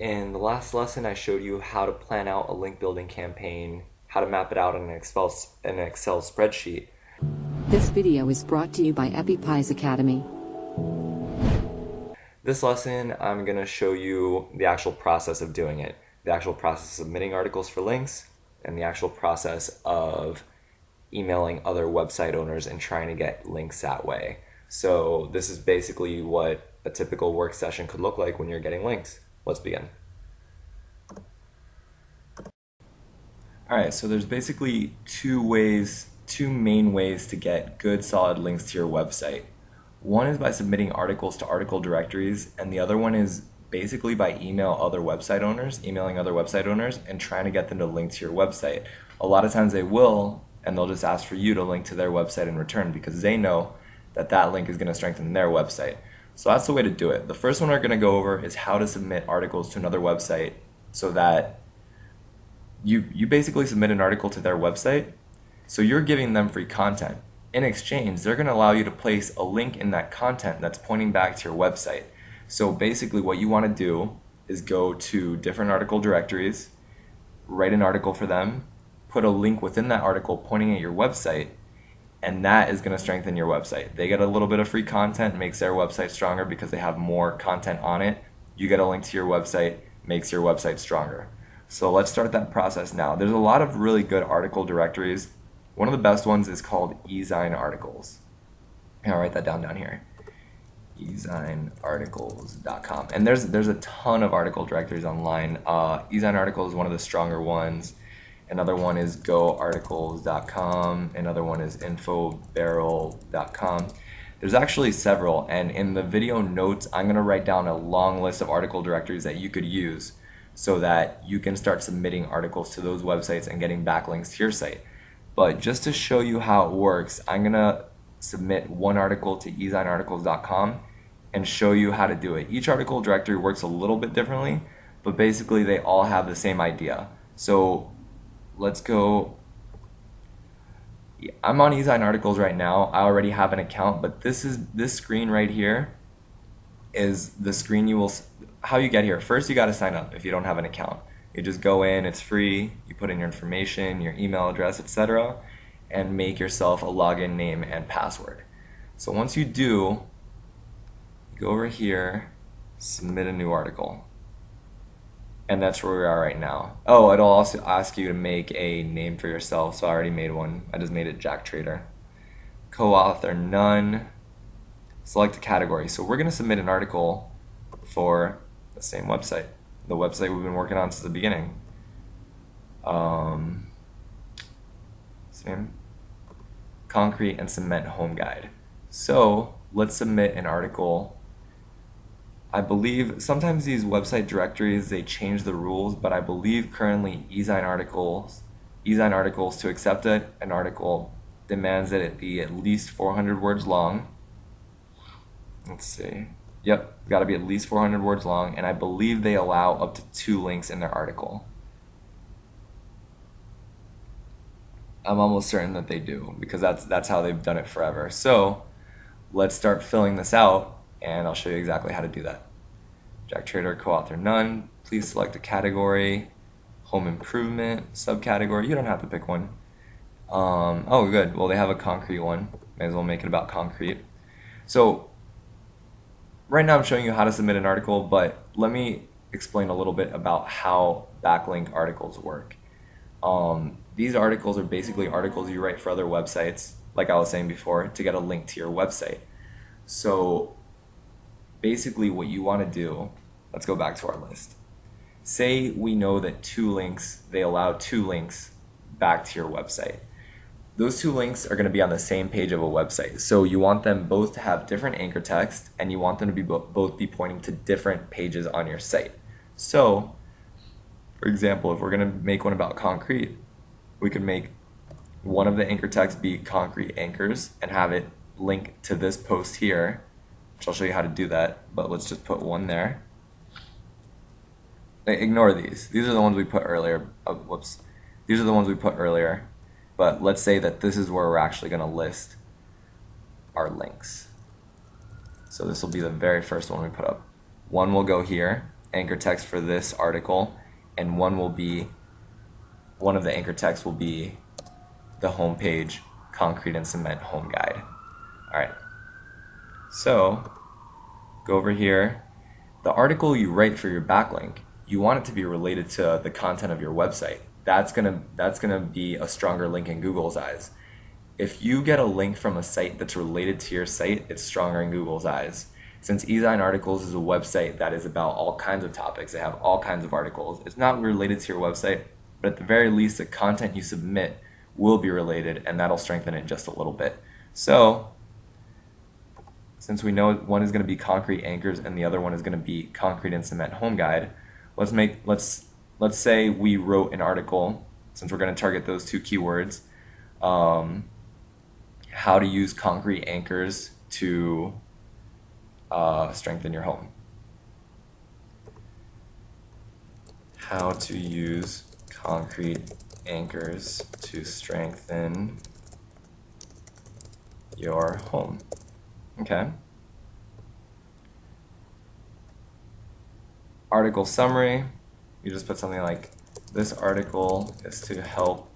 In the last lesson, I showed you how to plan out a link building campaign, how to map it out in an Excel spreadsheet. This video is brought to you by EpiPies Academy. This lesson, I'm going to show you the actual process of doing it, the actual process of submitting articles for links, and the actual process of emailing other website owners and trying to get links that way. So this is basically what a typical work session could look like when you're getting links. Let's begin. Alright, so there's basically two main ways to get good solid links to your website. One is by submitting articles to article directories, and the other one is basically by emailing other website owners and trying to get them to link to your website. A lot of times they will, and they'll just ask for you to link to their website in return because they know that that link is going to strengthen their website. So that's the way to do it. The first one we're going to go over is how to submit articles to another website so that you basically submit an article to their website, so you're giving them free content. In exchange, they're going to allow you to place a link in that content that's pointing back to your website. So basically what you want to do is go to different article directories, write an article for them, put a link within that article pointing at your website, and that is going to strengthen your website. They get a little bit of free content, makes their website stronger because they have more content on it. You get a link to your website, makes your website stronger. So let's start that process now. There's a lot of really good article directories. One of the best ones is called eZine Articles. I'll write that down here. eZineArticles.com. And there's a ton of article directories online. eZine Articles is one of the stronger ones. Another one is GoArticles.com. Another one is InfoBarrel.com. There's actually several, and in the video notes, I'm going to write down a long list of article directories that you could use so that you can start submitting articles to those websites and getting backlinks to your site. But just to show you how it works, I'm going to submit one article to eZineArticles.com and show you how to do it. Each article directory works a little bit differently, but basically they all have the same idea. So let's go. I'm on eZine Articles right now. I already have an account, but this screen right here is the screen how you get here. First, you got to sign up if you don't have an account. You just go in, it's free, you put in your information, your email address, etc., and make yourself a login name and password. So once you do, go over here, submit a new article. And that's where we are right now. Oh, it'll also ask you to make a name for yourself, so I already made one. I just made it Jack Trader. Co-author, none. Select a category. So we're going to submit an article for the same website, the website we've been working on since the beginning. Same. Concrete and Cement Home Guide. So let's submit an article. I believe sometimes these website directories, they change the rules, but I believe currently eZine Articles to accept an article demands that it be at least 400 words long. Let's see. Yep, got to be at least 400 words long, and I believe they allow up to 2 links in their article. I'm almost certain that they do because that's how they've done it forever. So let's start filling this out, and I'll show you exactly how to do that. Jack Trader, co-author, none. Please select a category. Home improvement, subcategory. You don't have to pick one. Oh, good. Well, they have a concrete one. May as well make it about concrete. So right now I'm showing you how to submit an article, but let me explain a little bit about how backlink articles work. These articles are basically articles you write for other websites, like I was saying before, to get a link to your website. So basically what you want to do, let's go back to our list. Say we know that they allow 2 links back to your website. Those 2 links are going to be on the same page of a website. So you want them both to have different anchor text, and you want them to be both be pointing to different pages on your site. So, for example, if we're going to make one about concrete, we could make one of the anchor text be concrete anchors and have it link to this post here, which I'll show you how to do that, but let's just put one there. Ignore these. These are the ones we put earlier. Oh, whoops. These are the ones we put earlier. But let's say that this is where we're actually going to list our links. So this will be the very first one we put up. One will go here, anchor text for this article, and one of the anchor texts will be the homepage concrete and cement home guide. All right. So go over here. The article you write for your backlink, you want it to be related to the content of your website. That's gonna be a stronger link in Google's eyes. If you get a link from a site that's related to your site, it's stronger in Google's eyes. Since eZine Articles is a website that is about all kinds of topics, they have all kinds of articles, it's not related to your website, but at the very least, the content you submit will be related, and that'll strengthen it just a little bit. So, since we know one is going to be concrete anchors and the other one is going to be concrete and cement home guide, let's say we wrote an article, since we're going to target those two keywords, how to use concrete anchors to strengthen your home. How to use concrete anchors to strengthen your home. Okay. Article summary, you just put something like, this article is to help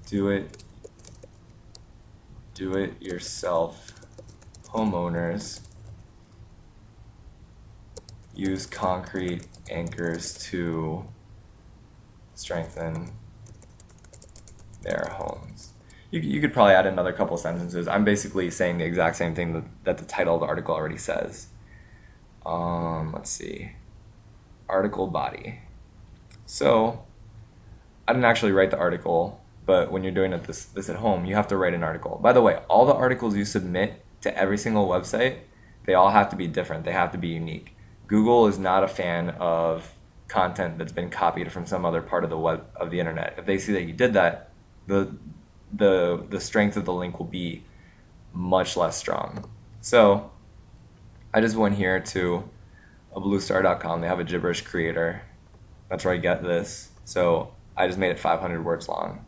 do it yourself homeowners use concrete anchors to strengthen their homes. You could probably add another couple sentences. I'm basically saying the exact same thing that the title of the article already says. Let's see. Article body. So I didn't actually write the article, but when you're doing this at home, you have to write an article. By the way, all the articles you submit to every single website, they all have to be different. They have to be unique. Google is not a fan of content that's been copied from some other part of the internet. If they see that you did that, the strength of the link will be much less strong. So I just went here to a bluestar.com. They have a gibberish creator. That's where I get this. So I just made it 500 words long.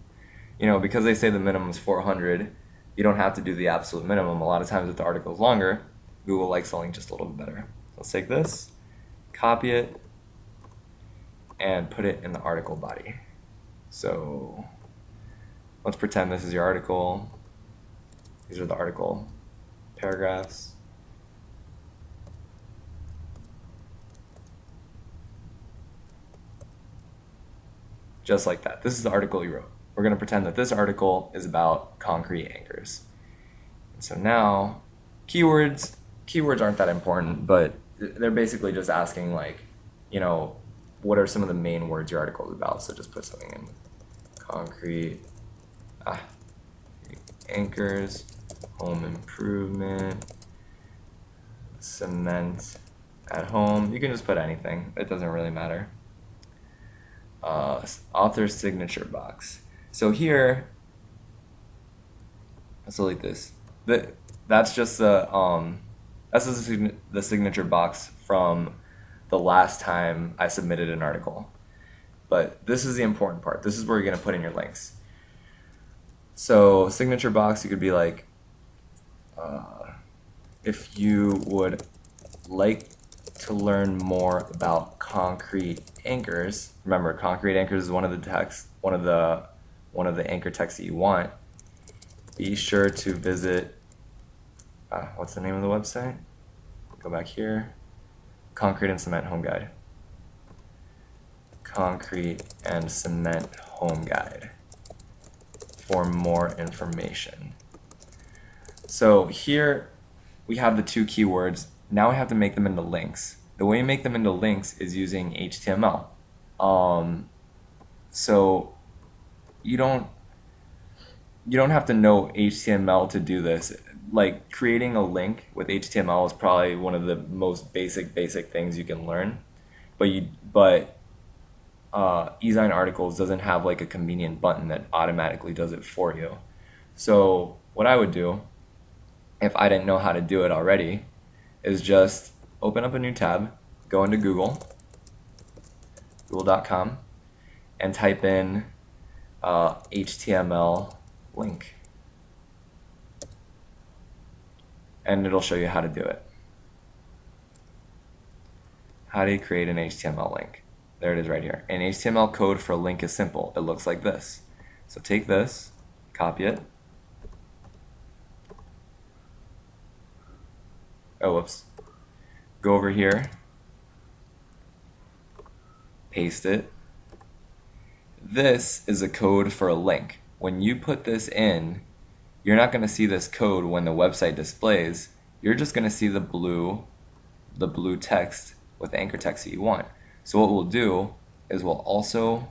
Because they say the minimum is 400, you don't have to do the absolute minimum. A lot of times if the article is longer, Google likes the link just a little bit better. Let's take this, copy it, and put it in the article body. So let's pretend this is your article. These are the article paragraphs. Just like that. This is the article you wrote. We're going to pretend that this article is about concrete anchors. And so now, keywords aren't that important, but they're basically just asking what are some of the main words your article is about. So just put something in. Concrete anchors, home improvement, cement at home. You can just put anything. It doesn't really matter. Author signature box. So here, let's delete this. That's just the signature box from the last time I submitted an article. But this is the important part. This is where you're going to put in your links. So signature box, you could be like, if you would like to learn more about concrete anchors. Remember, concrete anchors is one of the anchor texts that you want. Be sure to visit. What's the name of the website? Go back here. Concrete and Cement Home Guide. Concrete and Cement Home Guide for more information. So here we have the two keywords. Now we have to make them into links. The way you make them into links is using HTML. So you don't have to know HTML to do this. Like creating a link with HTML is probably one of the most basic things you can learn. But eZine Articles doesn't have like a convenient button that automatically does it for you. So what I would do, if I didn't know how to do it already, is just open up a new tab, go into google.com, and type in HTML link. And it'll show you how to do it. How do you create an HTML link? There it is right here. An HTML code for a link is simple. It looks like this. So take this, copy it. Oh, whoops. Go over here, paste it. This is a code for a link. When you put this in, you're not going to see this code when the website displays. You're just going to see the blue text with the anchor text that you want. So what we'll do is we'll also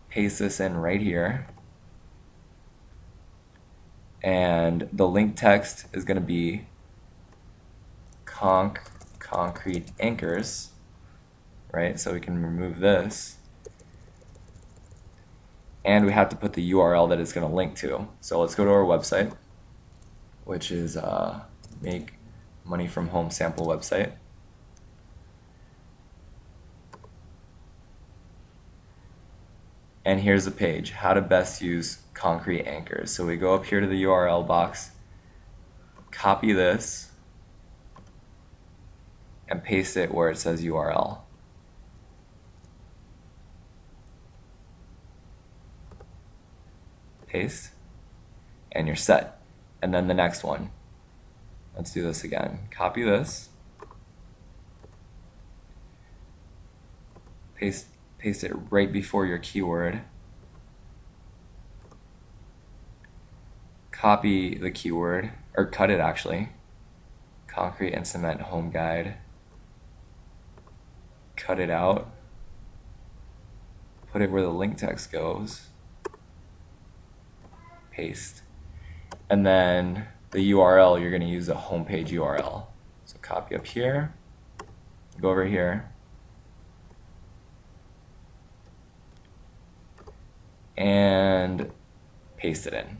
paste this in right here. And the link text is going to be concrete anchors, right? So we can remove this. And we have to put the URL that it's going to link to. So let's go to our website, which is Make Money From Home sample website. And here's the page, how to best use concrete anchors. So we go up here to the URL box, copy this, and paste it where it says URL. Paste, and you're set. And then the next one. Let's do this again. Copy this, paste it right before your keyword. Copy the keyword, or cut it actually. Concrete and cement home guide. Cut it out. Put it where the link text goes. Paste. And then the URL, you're going to use a homepage URL. So copy up here, go over here, and paste it in.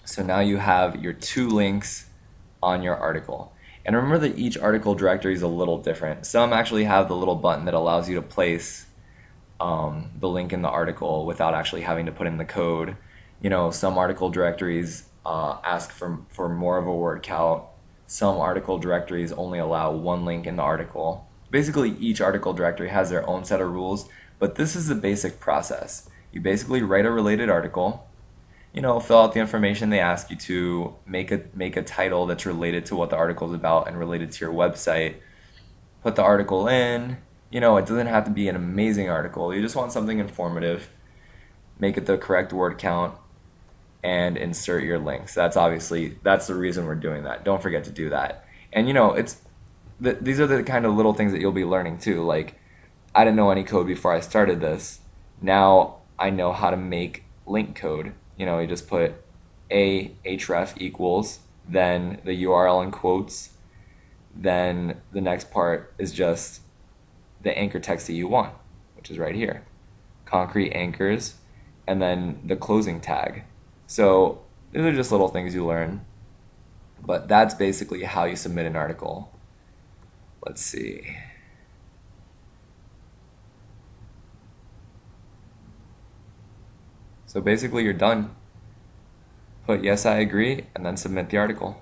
So now you have your 2 links on your article. And remember that each article directory is a little different. Some actually have the little button that allows you to place the link in the article without actually having to put in the code. You know, some article directories ask for more of a word count. Some article directories only allow 1 link in the article. Basically, each article directory has their own set of rules, but this is the basic process. You basically write a related article, you know, fill out the information they ask you to, make a title that's related to what the article is about and related to your website, put the article in. You know, it doesn't have to be an amazing article. You just want something informative, make it the correct word count, and insert your links. That's the reason we're doing that. Don't forget to do that. And you know, these are the kind of little things that you'll be learning too. Like, I didn't know any code before I started this. Now I know how to make link code. You know, you just put href equals, then the URL in quotes, then the next part is just the anchor text that you want, which is right here. Concrete anchors, and then the closing tag. So these are just little things you learn, but that's basically how you submit an article. Let's see. So basically you're done. Put yes, I agree, and then submit the article.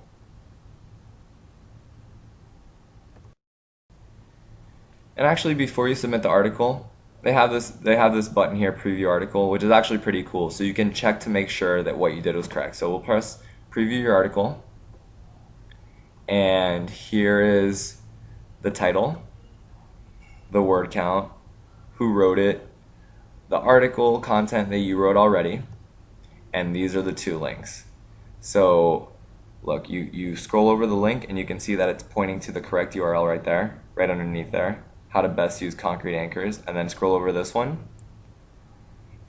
And actually, before you submit the article, they have this button here, preview article, which is actually pretty cool. So you can check to make sure that what you did was correct. So we'll press preview your article, and here is the title, the word count, who wrote it, the article content that you wrote already, and these are the 2 links. So look, you scroll over the link and you can see that it's pointing to the correct URL right there, right underneath there. How to best use concrete anchors, and then scroll over this one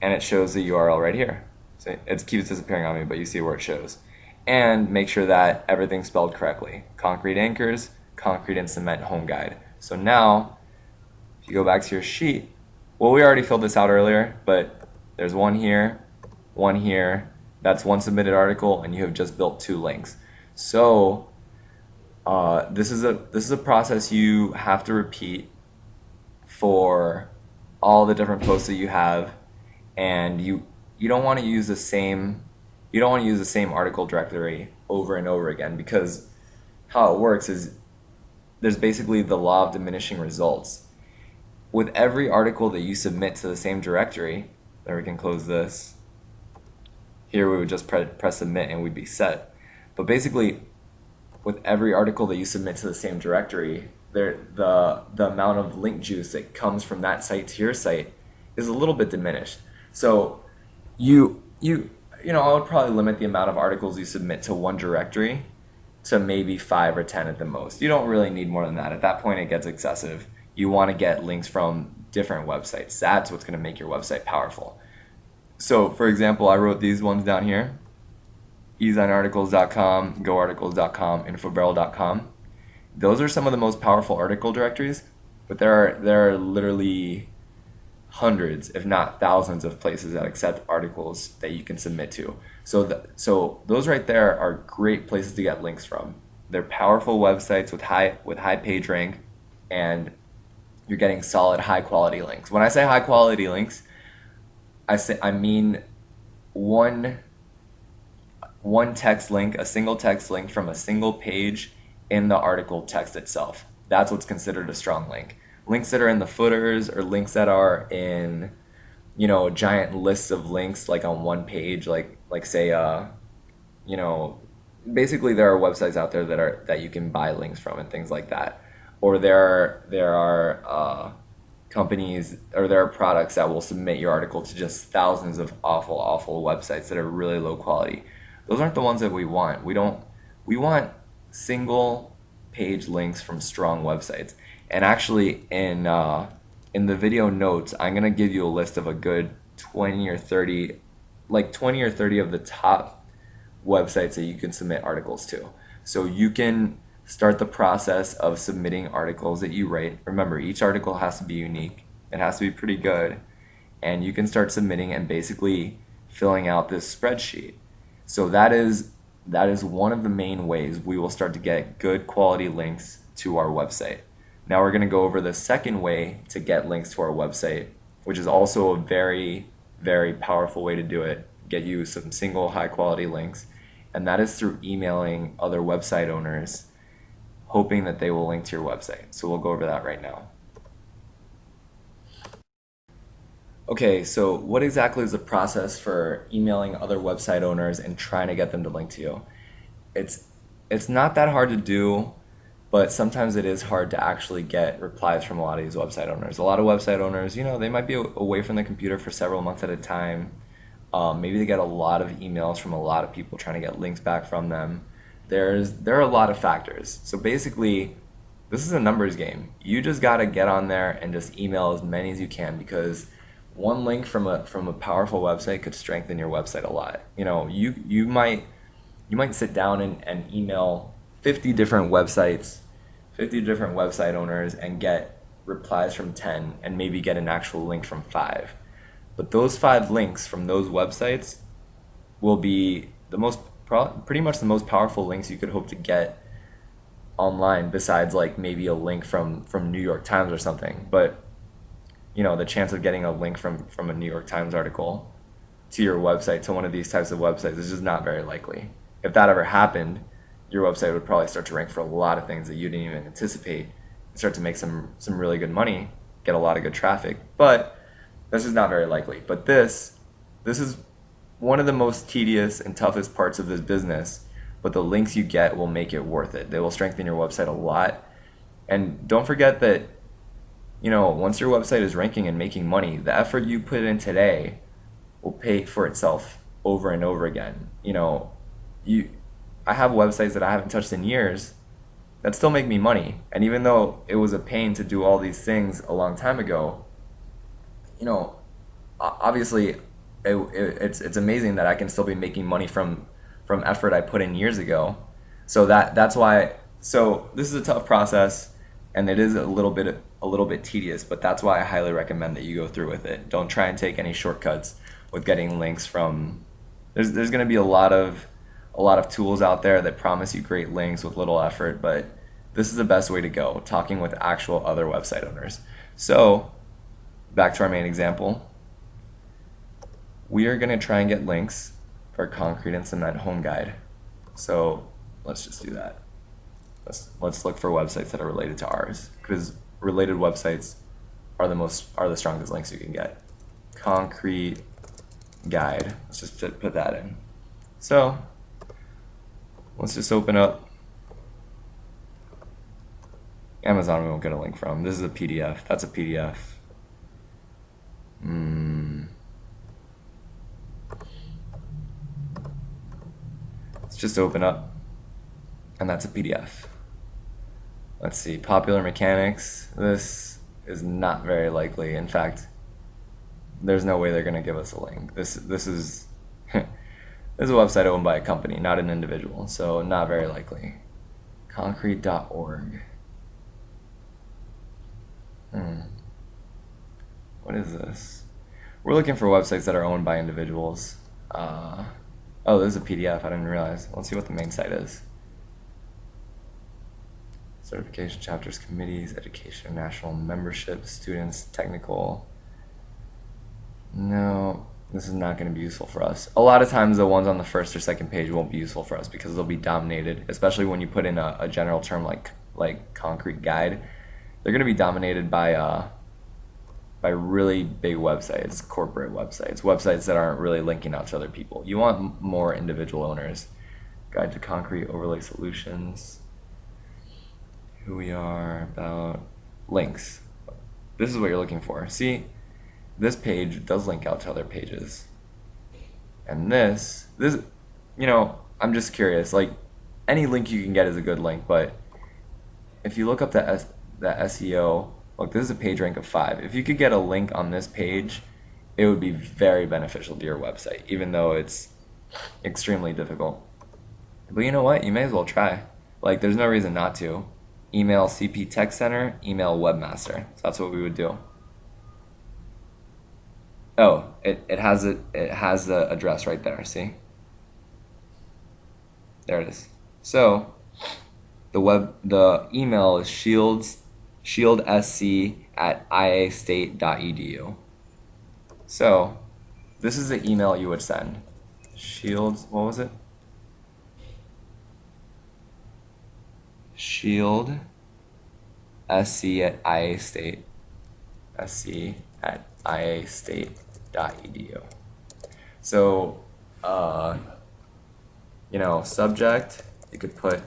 and it shows the URL right here. So it keeps disappearing on me, but you see where it shows. And make sure that everything's spelled correctly. Concrete anchors, concrete and cement home guide. So now if you go back to your sheet, well, we already filled this out earlier, but there's one here, that's 1 submitted article, and you have just built 2 links. So this is a process you have to repeat for all the different posts that you have, and you don't want to use the same article directory over and over again, because how it works is there's basically the law of diminishing results. With every article that you submit to the same directory, there we can close this. Here we would just press submit and we'd be set. But basically, with every article that you submit to the same directory, the amount of link juice that comes from that site to your site is a little bit diminished. So I would probably limit the amount of articles you submit to one directory to maybe 5 or 10 at the most. You don't really need more than that. At that point, it gets excessive. You want to get links from different websites. That's what's going to make your website powerful. So, for example, I wrote these ones down here: eZineArticles.com, GoArticles.com, Infobarrel.com. Those are some of the most powerful article directories, but there are literally hundreds, if not thousands, of places that accept articles that you can submit to. So those right there are great places to get links from. They're powerful websites with high page rank, and you're getting solid high quality links. When I say high quality links, I mean one text link, a single text link from a single page in the article text itself. That's what's considered a strong link. Links that are in the footers, or links that are in, giant lists of links like on one page, like say, basically there are websites out there that you can buy links from and things like that. Or there are companies, or there are products that will submit your article to just thousands of awful websites that are really low quality. Those aren't the ones that we want. We want single page links from strong websites. And actually, in the video notes, I'm gonna give you a list of a good 20 or 30 of the top websites that you can submit articles to. So you can start the process of submitting articles that you write. Remember, each article has to be unique. It has to be pretty good. And you can start submitting and basically filling out this spreadsheet. So that is one of the main ways we will start to get good quality links to our website. Now we're going to go over the second way to get links to our website, which is also a very, very powerful way to do it, get you some single high quality links, and that is through emailing other website owners, hoping that they will link to your website. So we'll go over that right now. Okay, so what exactly is the process for emailing other website owners and trying to get them to link to you? It's not that hard to do, but sometimes it is hard to actually get replies from a lot of these website owners. A lot of website owners, they might be away from the computer for several months at a time. Maybe they get a lot of emails from a lot of people trying to get links back from them. There are a lot of factors. So basically, this is a numbers game. You just got to get on there and just email as many as you can, because one link from a powerful website could strengthen your website a lot. You might sit down and email 50 different website owners and get replies from 10, and maybe get an actual link from 5. But those 5 links from those websites will be pretty much the most powerful links you could hope to get online, besides like maybe a link from New York Times or something. But the chance of getting a link from a New York Times article to your website, to one of these types of websites, is just not very likely. If that ever happened, your website would probably start to rank for a lot of things that you didn't even anticipate, and start to make some really good money, get a lot of good traffic. But this is not very likely. But this is one of the most tedious and toughest parts of this business, but the links you get will make it worth it. They will strengthen your website a lot. And don't forget that, once your website is ranking and making money, the effort you put in today will pay for itself over and over again. I have websites that I haven't touched in years that still make me money. And even though it was a pain to do all these things a long time ago, obviously it's amazing that I can still be making money from effort I put in years ago. So that's why. So this is a tough process, and it is a little bit tedious, but that's why I highly recommend that you go through with it. Don't try and take any shortcuts with getting links from. There's going to be a lot of tools out there that promise you great links with little effort, but this is the best way to go, talking with actual other website owners. So back to our main example. We are going to try and get links for Concrete and Cement Home Guide. So let's just do that. Let's look for websites that are related to ours, because related websites are the strongest links you can get. Concrete guide. Let's just put that in. So let's just open up Amazon. We won't get a link from. This is a PDF. That's a PDF. Let's just open up, and that's a PDF. Let's see, Popular Mechanics. This is not very likely. In fact, there's no way they're going to give us a link. This is this is a website owned by a company, not an individual, so not very likely. Concrete.org. What is this? We're looking for websites that are owned by individuals. Oh, this is a PDF. I didn't realize. Let's see what the main site is. Certification, chapters, committees, education, national membership, students, technical. No, this is not going to be useful for us. A lot of times the ones on the first or second page won't be useful for us because they'll be dominated, especially when you put in a general term like concrete guide. They're going to be dominated by really big websites, corporate websites, websites that aren't really linking out to other people. You want more individual owners. Guide to Concrete Overlay Solutions. Who we are, about, links. This is what you're looking for. See, this page does link out to other pages. And this, I'm just curious, like, any link you can get is a good link, but if you look up the SEO, look, this is a page rank of 5. If you could get a link on this page, it would be very beneficial to your website, even though it's extremely difficult. But you know what? You may as well try. Like, there's no reason not to. Email CP Tech Center, email Webmaster. So that's what we would do. Oh, it has the address right there, see? There it is. So the email is shieldsc@iastate.edu. So this is the email you would send. Shields, what was it? Shield SC@iastate. SC@iastate.edu. So subject, you could put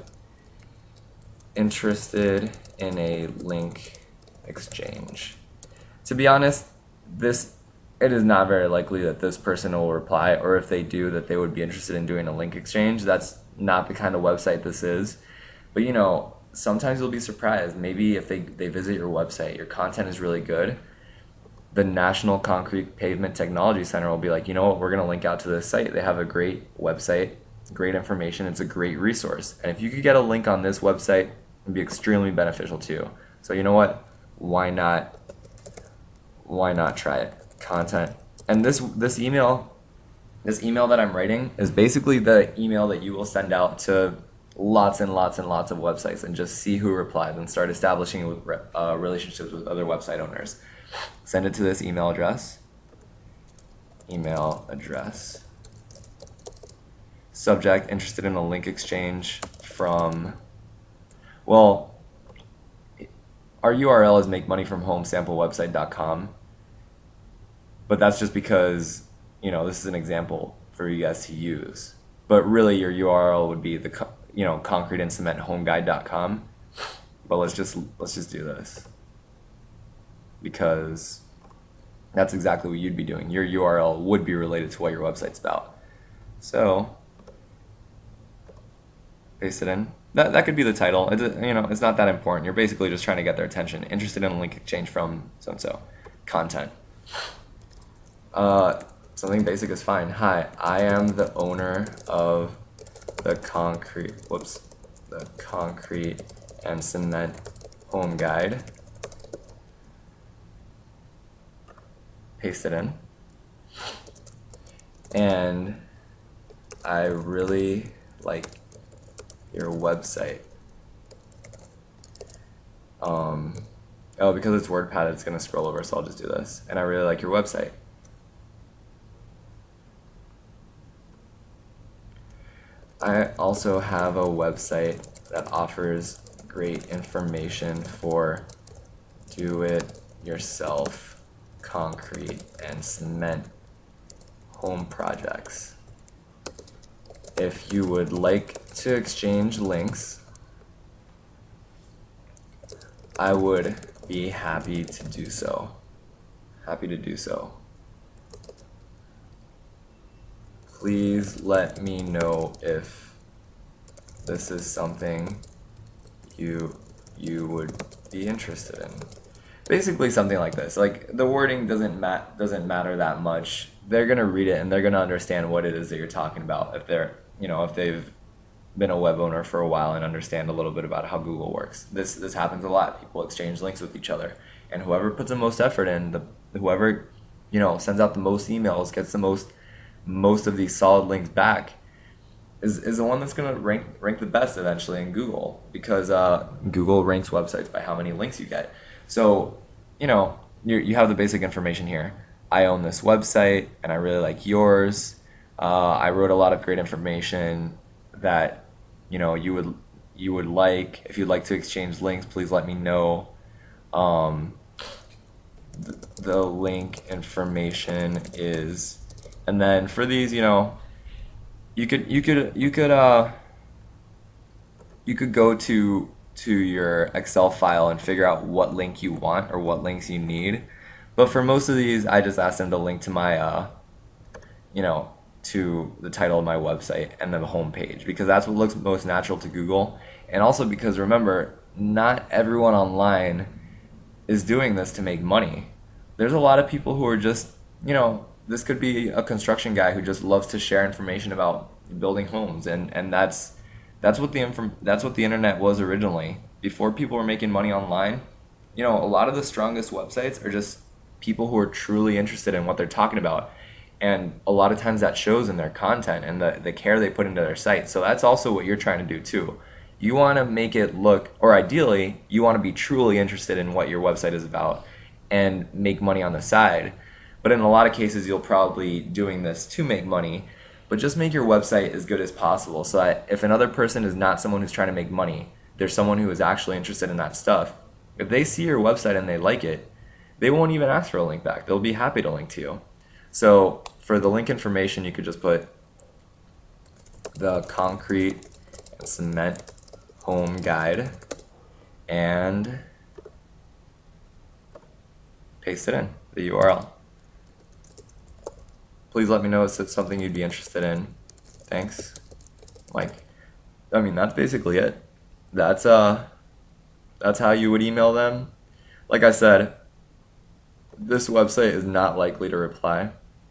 interested in a link exchange. To be honest, it is not very likely that this person will reply, or if they do, that they would be interested in doing a link exchange. That's not the kind of website this is. But sometimes you'll be surprised. Maybe if they visit your website, your content is really good, the National Concrete Pavement Technology Center will be like, you know what, we're going to link out to this site. They have a great website, great information. It's a great resource. And if you could get a link on this website, it'd be extremely beneficial to you. So you know what? Why not try it? Content. And this email that I'm writing is basically the email that you will send out to lots and lots and lots of websites and just see who replies and start establishing relationships with other website owners. Send it to this email address. Subject, interested in a link exchange from, well, our URL is makemoneyfromhomesamplewebsite.com, but that's just because, this is an example for you guys to use. But really your URL would be the concreteandcementhomeguide.com. But let's just do this, because that's exactly what you'd be doing. Your URL would be related to what your website's about. So paste it in. That could be the title. It's not that important. You're basically just trying to get their attention. Interested in a link exchange from so-and-so. Content. Something basic is fine. Hi, I am the owner of the Concrete and Cement Home Guide. Paste it in. And I really like your website. Because it's WordPad, it's gonna scroll over, so I'll just do this. And I really like your website. I also have a website that offers great information for do-it-yourself concrete and cement home projects. If you would like to exchange links, I would be happy to do so. Happy to do so. Please let me know if this is something you would be interested in. Basically something like this. Like, the wording doesn't matter that much. They're gonna read it and they're gonna understand what it is that you're talking about if they're, if they've been a web owner for a while and understand a little bit about how Google works. This happens a lot. People exchange links with each other, and whoever puts the most effort in, whoever sends out the most emails, gets the most of these solid links back, is the one that's gonna rank the best eventually in Google, because Google ranks websites by how many links you get. So you have the basic information here. I own this website and I really like yours. I wrote a lot of great information that you would like. If you'd like to exchange links, please let me know. The link information is, and then for these, you could go to your Excel file and figure out what link you want or what links you need. But for most of these, I just asked them to link to my to the title of my website and the home page, because that's what looks most natural to Google. And also because, remember, not everyone online is doing this to make money. There's a lot of people who are just, this could be a construction guy who just loves to share information about building homes, and that's what the internet was originally. Before people were making money online, a lot of the strongest websites are just people who are truly interested in what they're talking about. And a lot of times that shows in their content and the care they put into their site. So that's also what you're trying to do too. You want to make it look, or ideally, you want to be truly interested in what your website is about and make money on the side. But in a lot of cases, you'll probably doing this to make money, but just make your website as good as possible so that if another person is not someone who's trying to make money, they're someone who is actually interested in that stuff. If they see your website and they like it, they won't even ask for a link back. They'll be happy to link to you. So for the link information, you could just put the concrete and cement home guide and paste it in, the URL. Please let me know if it's something you'd be interested in. Thanks. That's basically it. That's how you would email them. Like I said, this website is not likely to reply,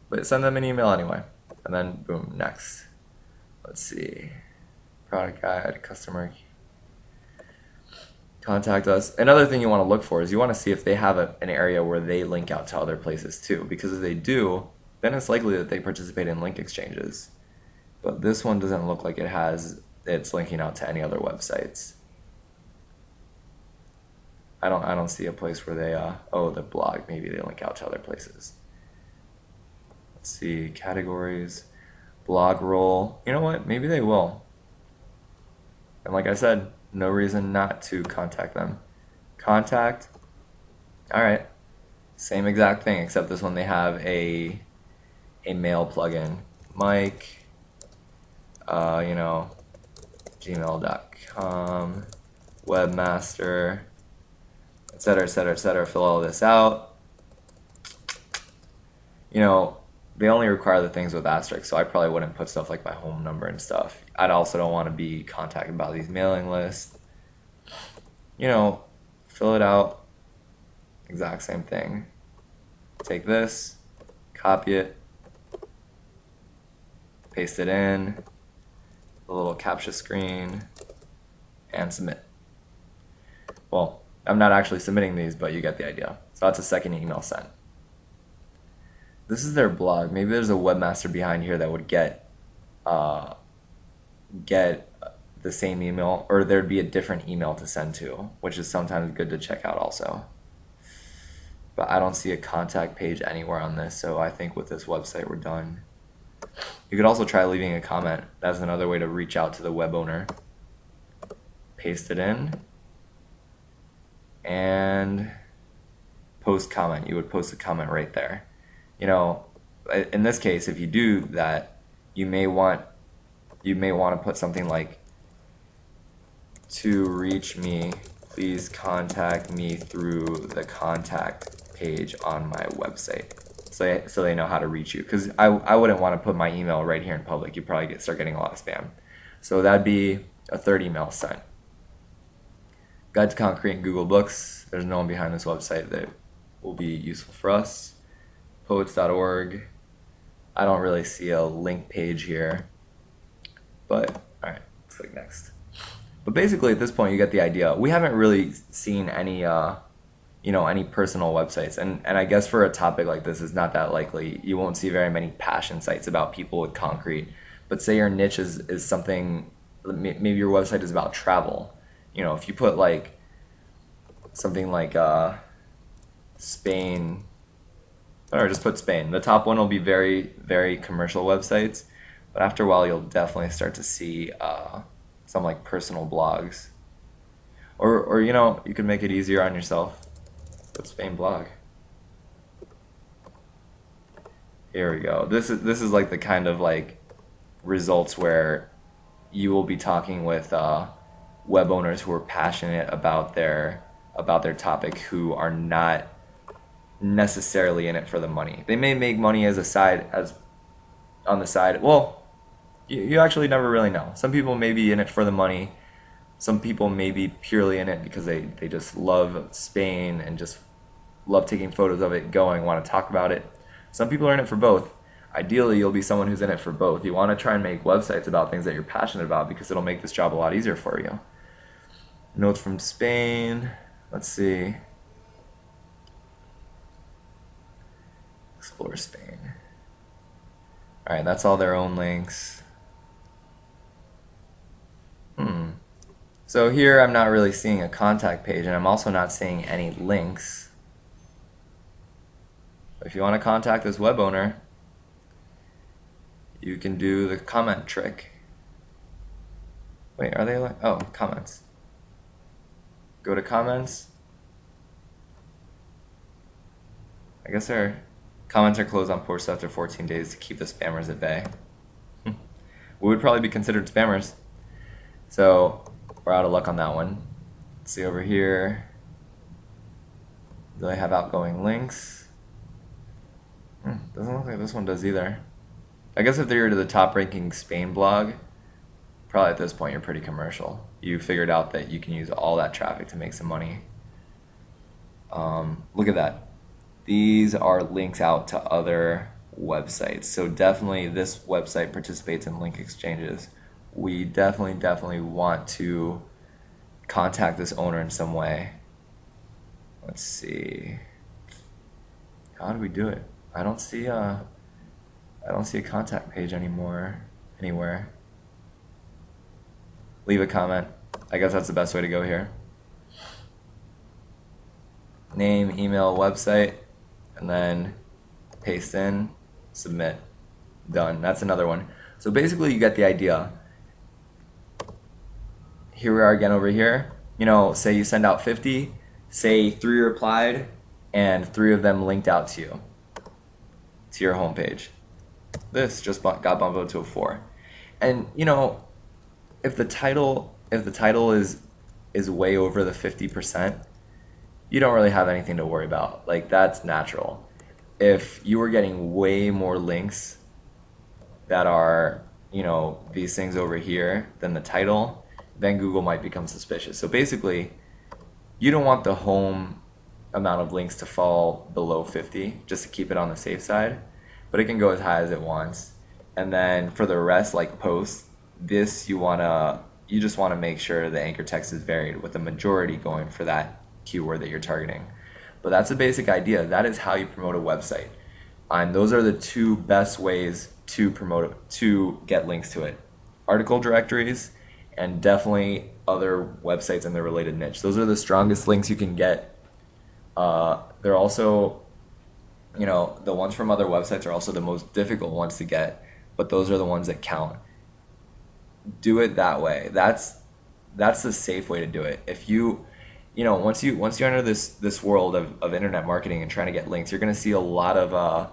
but send them an email anyway. And then boom, next. Let's see. Product guide, customer. Contact us. Another thing you want to look for is you want to see if they have an area where they link out to other places too, because if they do, then it's likely that they participate in link exchanges. But this one doesn't look like it's linking out to any other websites. I don't see a place where they the blog, maybe they link out to other places. Let's see, categories, blog roll. You know what? Maybe they will. And like I said, no reason not to contact them. Contact. All right. Same exact thing, except this one they have a mail plugin. Mike, gmail.com, webmaster, etc., etc., etc. Fill all this out. They only require the things with asterisks, so I probably wouldn't put stuff like my home number and stuff. I'd also don't want to be contacted by these mailing lists. Fill it out. Exact same thing. Take this, copy it, paste it in, a little CAPTCHA screen, and submit. Well, I'm not actually submitting these, but you get the idea. So that's a second email sent. This is their blog. Maybe there's a webmaster behind here that would get the same email, or there'd be a different email to send to, which is sometimes good to check out also. But I don't see a contact page anywhere on this, so I think with this website we're done. You could also try leaving a comment. That's another way to reach out to the web owner. Paste it in. and post comment. You would post a comment right there. You know, in this case, if you do that, you may want to put something like, to reach me, please contact me through the contact page on my website. So they know how to reach you. Because I wouldn't want to put my email right here in public. You probably start getting a lot of spam. So that'd be a third email sent. Guide to Concrete and Google Books. There's no one behind this website that will be useful for us. Poets.org. I don't really see a link page here. But, alright, let's click next. But basically at this point you get the idea. We haven't really seen any any personal websites, and I guess for a topic like this, it's not that likely. You won't see very many passion sites about people with concrete. But say your niche is something, maybe your website is about travel. If you put like something like Spain, or just put Spain, the top one will be very, very commercial websites, but after a while you'll definitely start to see some like personal blogs, or you can make it easier on yourself. Put Spain blog. Here we go. This is like the kind of like results where you will be talking with web owners who are passionate about their topic, who are not necessarily in it for the money. They may make money as on the side. Well, you actually never really know. Some people may be in it for the money. Some people may be purely in it because they just love Spain and just love taking photos of it, want to talk about it. Some people are in it for both. Ideally, you'll be someone who's in it for both. You want to try and make websites about things that you're passionate about because it'll make this job a lot easier for you. Notes from Spain. Let's see. Explore Spain. All right, that's all their own links. So here I'm not really seeing a contact page, and I'm also not seeing any links. If you want to contact this web owner, you can do the comment trick. Wait, are they like, oh, comments. Go to comments. I guess their comments are closed on posts after 14 days to keep the spammers at bay. We would probably be considered spammers. So we're out of luck on that one. Let's see over here. Do they have outgoing links? Doesn't look like this one does either. I guess if they were to the top ranking Spain blog, probably at this point you're pretty commercial. You figured out that you can use all that traffic to make some money. Look at that. These are links out to other websites. So definitely this website participates in link exchanges. We definitely want to contact this owner in some way. Let's see. How do we do it? I don't see a contact page anymore anywhere. Leave a comment. I guess that's the best way to go here. Name, email, website, and then paste in, submit. Done. That's another one. So basically you get the idea. Here we are again over here. Say you send out 50, say 3 replied, and 3 of them linked out to you, to your homepage. This just got bumped up to a 4. And if the title is way over the 50%, you don't really have anything to worry about. Like, that's natural. If you were getting way more links that are, these things over here than the title, then Google might become suspicious. So basically, you don't want the home amount of links to fall below 50 just to keep it on the safe side, but it can go as high as it wants. And then for the rest, like posts, this you just want to make sure the anchor text is varied with the majority going for that keyword that you're targeting. But that's a basic idea. That is how you promote a website. And those are the 2 best ways to promote it, to get links to it. Article directories and definitely other websites in the related niche. Those are the strongest links you can get. They're also, the ones from other websites are also the most difficult ones to get, but those are the ones that count. Do it that way. That's the safe way to do it. If you once you enter this world of internet marketing and trying to get links, you're going to see a lot of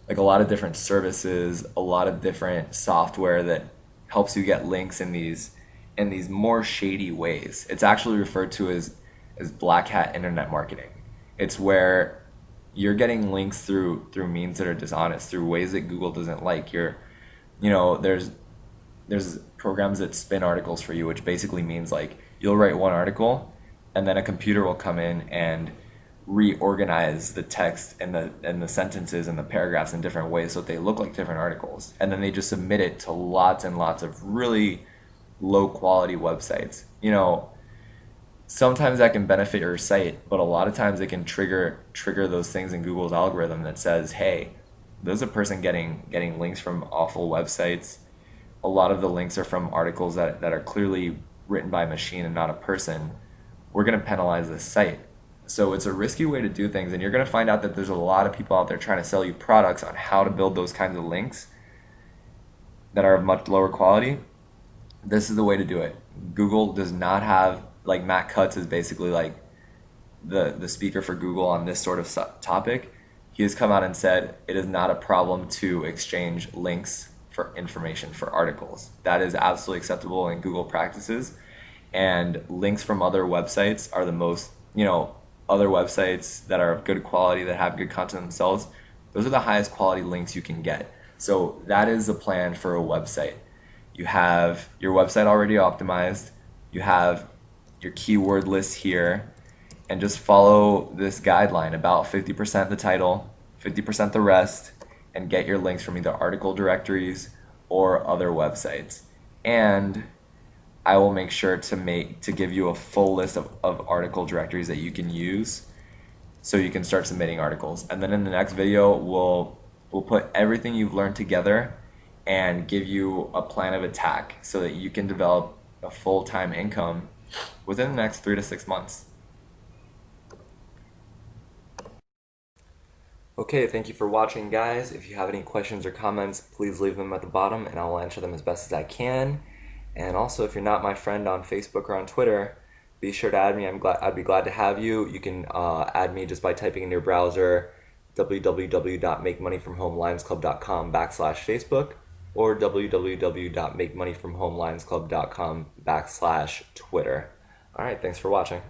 like a lot of different services, a lot of different software that helps you get links in these more shady ways. It's actually referred to as black hat internet marketing. It's where you're getting links through means that are dishonest, through ways that Google doesn't like. There's programs that spin articles for you, which basically means like you'll write one article and then a computer will come in and reorganize the text and the sentences and the paragraphs in different ways so that they look like different articles. And then they just submit it to lots and lots of really low quality websites. Sometimes that can benefit your site, but a lot of times it can trigger those things in Google's algorithm that says, hey, there's a person getting links from awful websites. A lot of the links are from articles that are clearly written by a machine and not a person. We're going to penalize this site. So it's a risky way to do things, and you're going to find out that there's a lot of people out there trying to sell you products on how to build those kinds of links that are of much lower quality. This is the way to do it. Google does not have, like, Matt Cutts is basically like the speaker for Google on this sort of topic. He has come out and said it is not a problem to exchange links for information for articles. That is absolutely acceptable in Google practices. And links from other websites are the most, other websites that are of good quality, that have good content themselves, those are the highest quality links you can get. So that is the plan for a website. You have your website already optimized, you have your keyword list here, and just follow this guideline, about 50% the title, 50% the rest, and get your links from either article directories or other websites. And I will make sure to give you a full list of article directories that you can use so you can start submitting articles. And then in the next video, we'll put everything you've learned together and give you a plan of attack so that you can develop a full-time income within the next 3 to 6 months. Okay, thank you for watching, guys. If you have any questions or comments, please leave them at the bottom and I'll answer them as best as I can. And also, if you're not my friend on Facebook or on Twitter, be sure to add me. I'd be glad to have you. You can add me just by typing in your browser www.makemoneyfromhomelionsclub.com/Facebook or www.makemoneyfromhomelionsclub.com/Twitter. All right, thanks for watching.